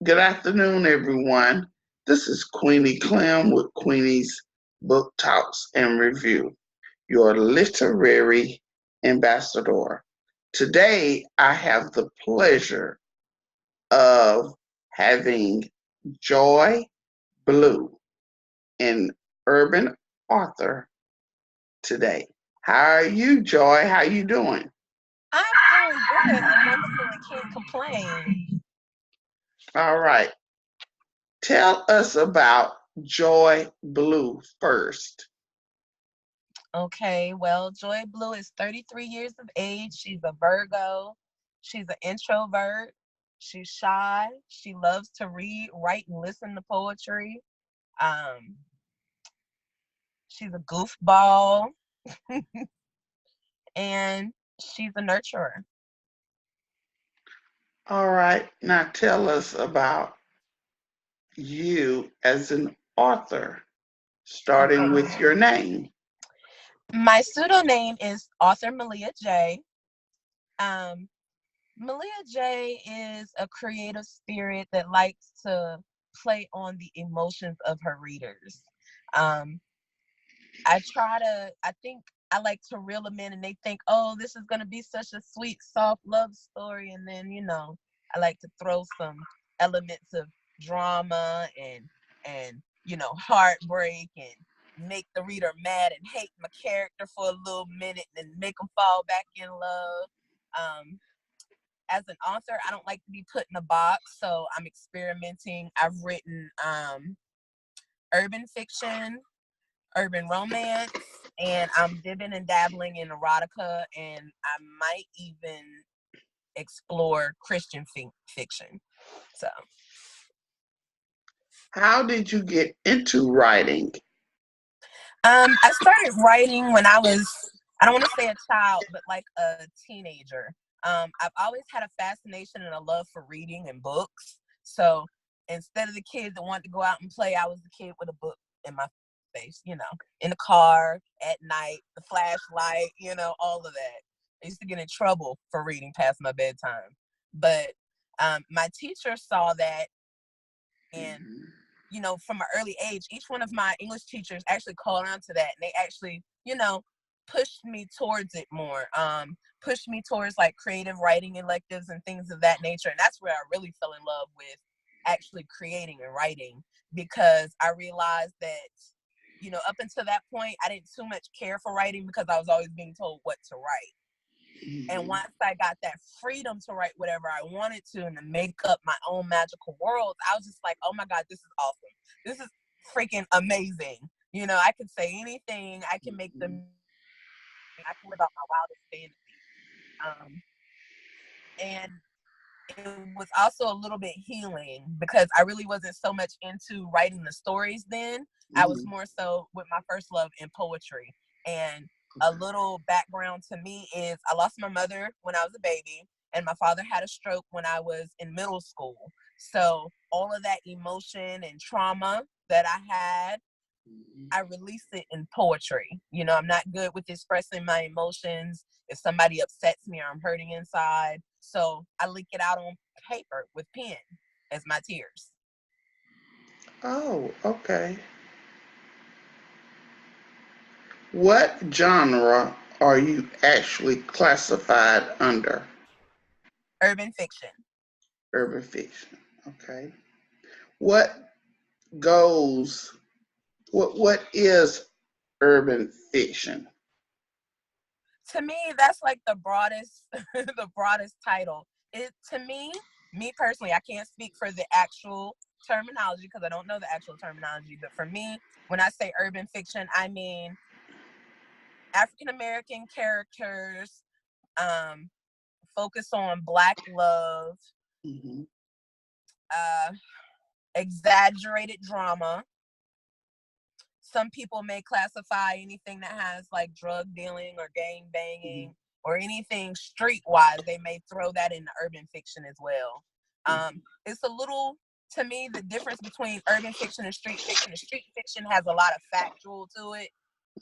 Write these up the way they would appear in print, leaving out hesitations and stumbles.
Good afternoon, everyone. This is Queenie Clem with Queenie's Book Talks and Review, your literary ambassador. Today, I have the pleasure of having Joy Blue, an urban author, today. How are you, Joy? How you doing? I'm doing good and wonderful and can't complain. All right. Tell us about Joy Blue first. Okay, well, Joy Blue is 33 years of age. She's a Virgo. She's an introvert. She's shy. She loves to read, write, and listen to poetry. Um, she's a goofball and she's a nurturer. All right, now tell us about you as an author, starting Okay. with your name. My pseudonym is Author Malia J. Um, Malia J is a creative spirit that likes to play on the emotions of her readers. Um, I think I like to reel them in and they think, oh, this is going to be such a sweet, soft love story. And then, I like to throw some elements of drama and heartbreak and make the reader mad and hate my character for a little minute and then make them fall back in love. Um, as an author, I don't like to be put in a box, so I'm experimenting. I've written urban fiction, urban romance, and I'm dipping and dabbling in erotica, and I might even explore Christian fiction. So, How did you get into writing? I started writing when I don't want to say a child, but like a teenager. I've always had a fascination and a love for reading and books. So instead of the kid that wanted to go out and play, I was the kid with a book in my face, in the car, at night, the flashlight, all of that. I used to get in trouble for reading past my bedtime. But my teacher saw that, and from an early age, each one of my English teachers actually called on to that. And they actually, pushed me towards it more, pushed me towards like creative writing electives and things of that nature. And that's where I really fell in love with actually creating and writing, because I realized that, up until that point, I didn't too much care for writing because I was always being told what to write. And once I got that freedom to write whatever I wanted to and to make up my own magical world, I was just like, oh my God, this is awesome. This is freaking amazing. I can say anything. I can make them, I can live out my wildest fantasy. And it was also a little bit healing because I really wasn't so much into writing the stories then. I was more so with my first love in poetry. And a little background to me is I lost my mother when I was a baby, and my father had a stroke when I was in middle school. So all of that emotion and trauma that I had, I release it in poetry. I'm not good with expressing my emotions. If somebody upsets me or I'm hurting inside, so I leak it out on paper with pen as my tears. Oh, okay. What genre are you actually classified under? Urban fiction. Urban fiction. Okay. What goes, what is urban fiction? To me, that's like the broadest the broadest title. It to me personally, I can't speak for the actual terminology because I don't know the actual terminology, but for me, when I say urban fiction, I mean African American characters, um, focus on Black love, Mm-hmm. uh, exaggerated drama. Some people may classify anything that has like drug dealing or gang Mm-hmm. banging or anything streetwise. They may throw that into urban fiction as well. It's a little, to me, the difference between urban fiction and street fiction. The street fiction has a lot of factual to it,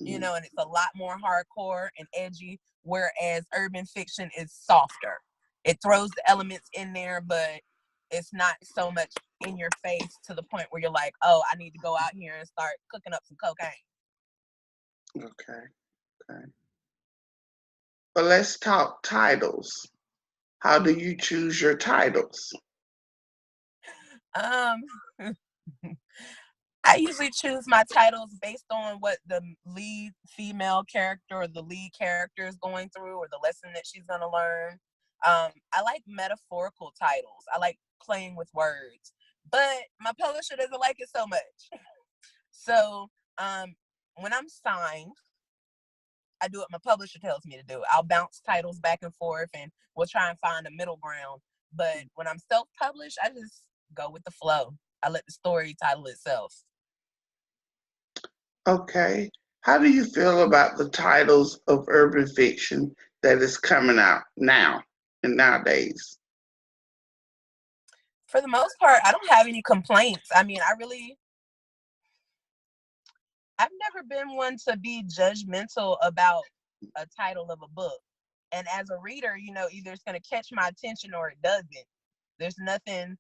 Mm-hmm. and it's a lot more hardcore and edgy, whereas urban fiction is softer. It throws the elements in there, but it's not so much in your face to the point where you're like, oh, I need to go out here and start cooking up some cocaine. Okay. Okay. But let's talk titles. How do you choose your titles? I usually choose my titles based on what the lead female character or the lead character is going through or the lesson that she's going to learn. I like metaphorical titles. I like playing with words, but my publisher doesn't like it so much. So when I'm signed, I do what my publisher tells me to do. I'll bounce titles back and forth and we'll try and find a middle ground. But when I'm self-published, I just go with the flow. I let the story title itself. Okay. How do you feel about the titles of urban fiction that is coming out now and nowadays? For the most part, I don't have any complaints. I mean, I've never been one to be judgmental about a title of a book. And as a reader, either it's going to catch my attention or it doesn't. There's nothing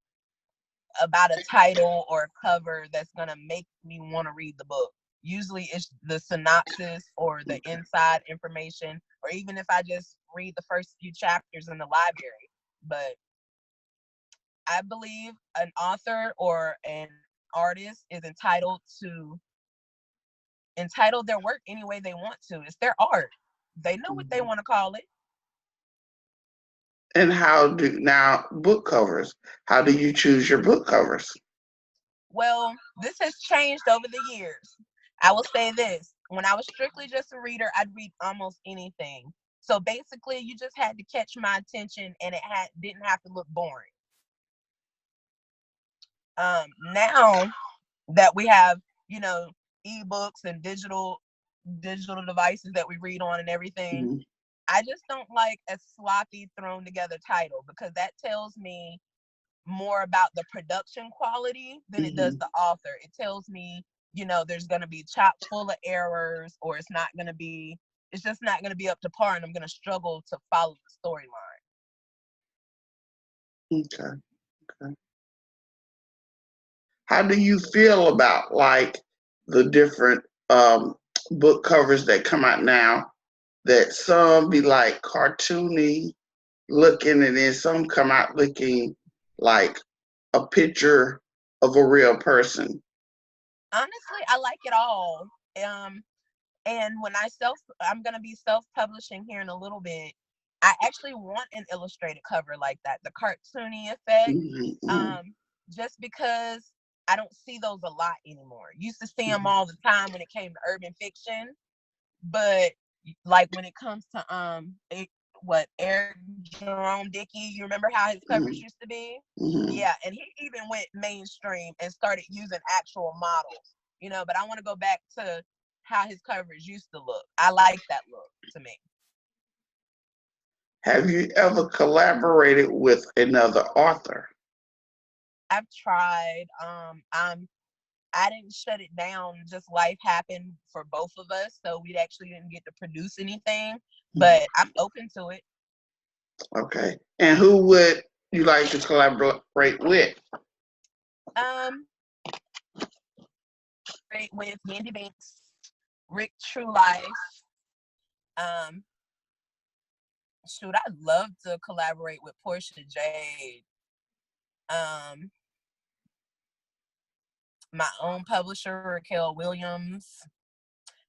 about a title or a cover that's going to make me want to read the book. Usually it's the synopsis or the inside information, or even if I just read the first few chapters in the library. But I believe an author or an artist is entitled their work any way they want to. It's their art. They know what they want to call it. And now book covers? How do you choose your book covers? Well, this has changed over the years. I will say this. When I was strictly just a reader, I'd read almost anything. So basically, you just had to catch my attention and it didn't have to look boring. Now that we have, ebooks and digital devices that we read on and everything, Mm-hmm. I just don't like a sloppy thrown together title because that tells me more about the production quality than it does the author. It tells me, there's going to be chock full of errors, or it's just not going to be up to par, and I'm going to struggle to follow the storyline. Okay. Okay. How do you feel about like the different book covers that come out now? That some be like cartoony looking, and then some come out looking like a picture of a real person. Honestly, I like it all. And when I'm going to be self-publishing here in a little bit. I actually want an illustrated cover like that, the cartoony effect. Mm-hmm. Just because I don't see those a lot anymore. Used to see them all the time when it came to urban fiction, but like when it comes to Eric Jerome Dickey, you remember how his covers used to be? Mm-hmm. Yeah, and he even went mainstream and started using actual models, but I want to go back to how his covers used to look. I like that look to me. Have you ever collaborated with another author? I've tried. I didn't shut it down. Just life happened for both of us, so we actually didn't get to produce anything. But I'm open to it. Okay. And who would you like to collaborate with? With Yandy Banks, Rick True Life. Shoot, I'd love to collaborate with Portia Jade. My own publisher, Raquel Williams.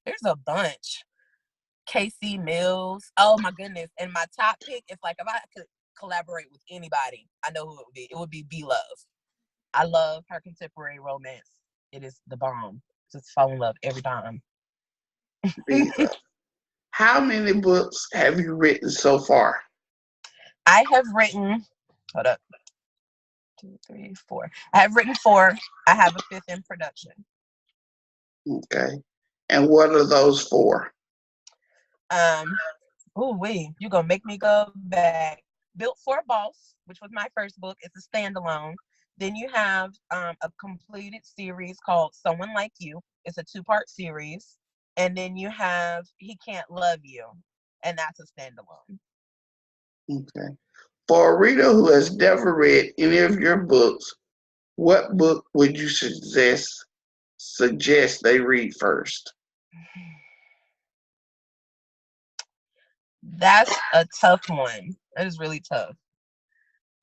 There's a bunch. KC Mills. Oh my goodness. And my top pick, if I could collaborate with anybody, I know who it would be. It would be B Love. I love her contemporary romance. It is the bomb. Just fall in love every time. B Love. How many books have you written so far? I have written, hold up, 2, 3, 4. I have written 4. I have a 5th in production. Okay. And what are those for? You're gonna make me go back. Built for a Boss, which was my first book. It's a standalone. Then you have a completed series called Someone Like You. It's a 2-part series. And then you have He Can't Love You, and that's a standalone. Okay. For a reader who has never read any of your books, What book would you suggest they read first? That's a tough one. That is really tough.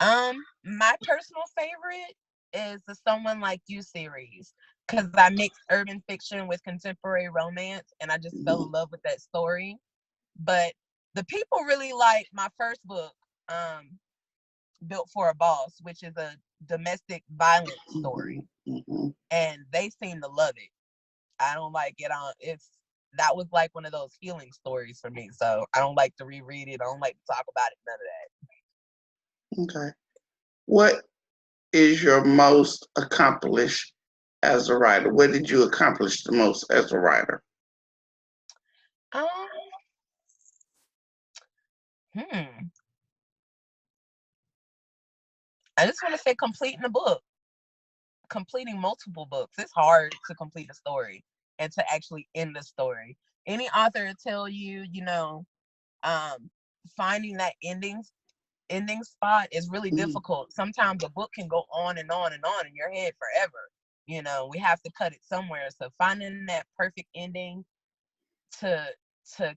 My personal favorite is the Someone Like You series because I mix urban fiction with contemporary romance, and I just fell in love with that story. But the people really like my first book, Built for a Boss, which is a domestic violence story, and they seem to love it. I don't like it on. That was like one of those healing stories for me, so I don't like to reread it. I don't like to talk about it. None of Okay. What is your most accomplished as a writer? What did you accomplish the most as a writer? that. I just want to say completing a book, completing multiple books. It's hard to complete a story and to actually end the story. Any author will tell you, finding that ending spot is really difficult. Sometimes a book can go on and on and on in your head forever. We have to cut it somewhere. So finding that perfect ending to to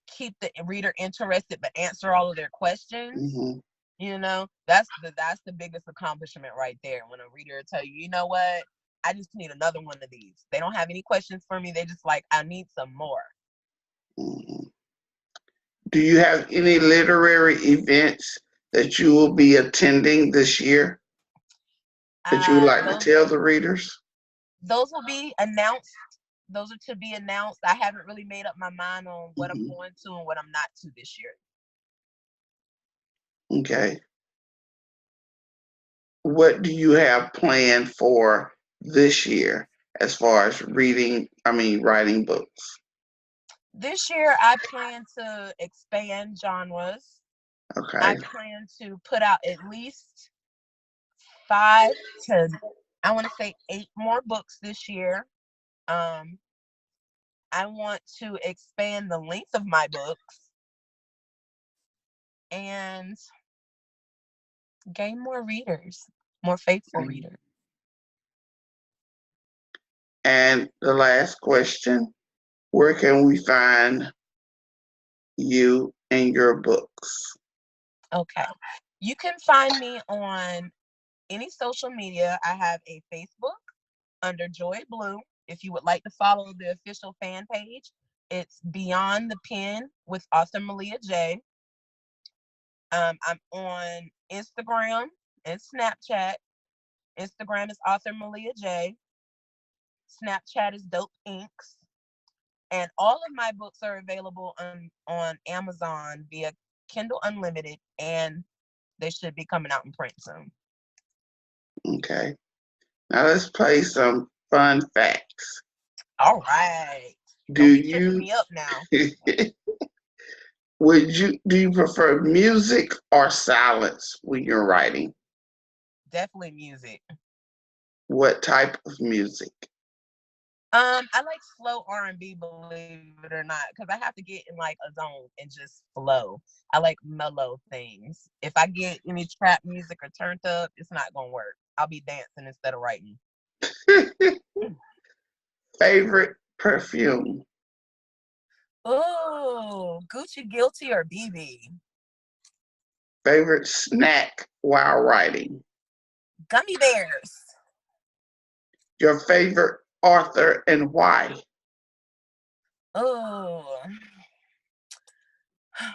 keep the reader interested but answer all of their questions. That's the biggest accomplishment right there. When a reader tell you, you know what, I just need another one of these. They don't have any questions for me. They just like, I need some more. Do you have any literary events that you will be attending this year that you would like to tell the readers? Those will be announced. Those are to be announced. I haven't really made up my mind on what I'm going to and what I'm not to this year. Okay. What do you have planned for this year as far as writing books? This year, I plan to expand genres. Okay. I plan to put out at least 5 to, I want to say 8 more books this year. I want to expand the length of my books and gain more readers, more faithful readers. And the last question, where can we find you and your books? Okay. You can find me on any social media. I have a Facebook under Joy Blue. If you would like to follow the official fan page, it's Beyond the Pen with Author Malia J. I'm on Instagram and Snapchat. Instagram is Author Malia J. Snapchat is Dope Inks. And all of my books are available on Amazon via Kindle Unlimited, and they should be coming out in print soon. Okay. Now let's play some fun facts. All right. Do Don't be tripping me up now. Do you prefer music or silence when you're writing? Definitely music. What type of music? I like slow R&B, believe it or not, because I have to get in like a zone and just flow. I like mellow things. If I get any trap music or turned up, it's not gonna work. I'll be dancing instead of writing. Favorite perfume? Oh, Gucci Guilty or BB? Favorite snack while writing? Gummy bears. Your favorite author and why? Oh,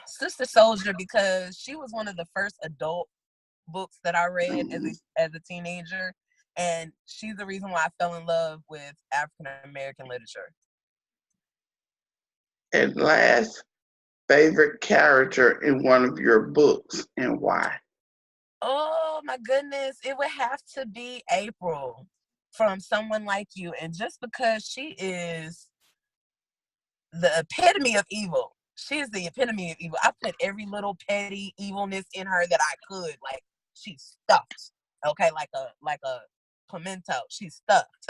Sister Soldier, because she was one of the first adult books that I read as a teenager, and she's the reason why I fell in love with African American literature. And last, favorite character in one of your books and why? Oh my goodness, it would have to be April from Someone Like You, and just because she is the epitome of evil. She is the epitome of evil. I put every little petty evilness in her that I could. Like, she's stuffed. Okay, like a pimento. She's stuffed.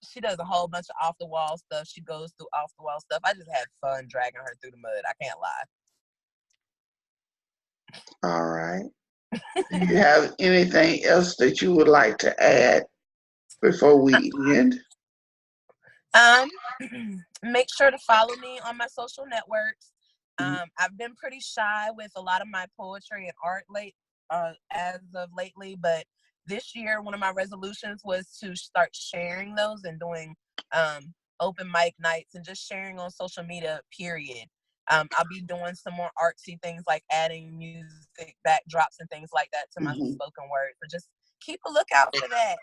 She does a whole bunch of off the wall stuff. She goes through off the wall stuff. I just had fun dragging her through the mud. I can't lie. All right. Do you have anything else that you would like to add before we end? Um, make sure to follow me on my social networks. I've been pretty shy with a lot of my poetry and art as of lately, but this year one of my resolutions was to start sharing those and doing open mic nights and just sharing on social media. Period. I'll be doing some more artsy things like adding music backdrops and things like that to my Mm-hmm. spoken word. So just keep a lookout for that.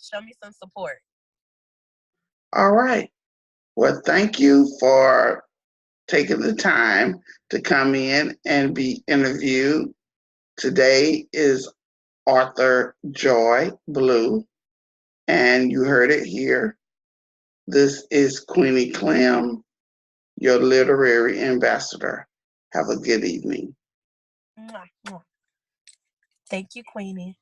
Show me some support. All right. Well, thank you for taking the time to come in and be interviewed. Today is Author Joy Blue, and you heard it here. This is Queenie Clem, your literary ambassador. Have a good evening. Mwah, mwah. Thank you, Queenie.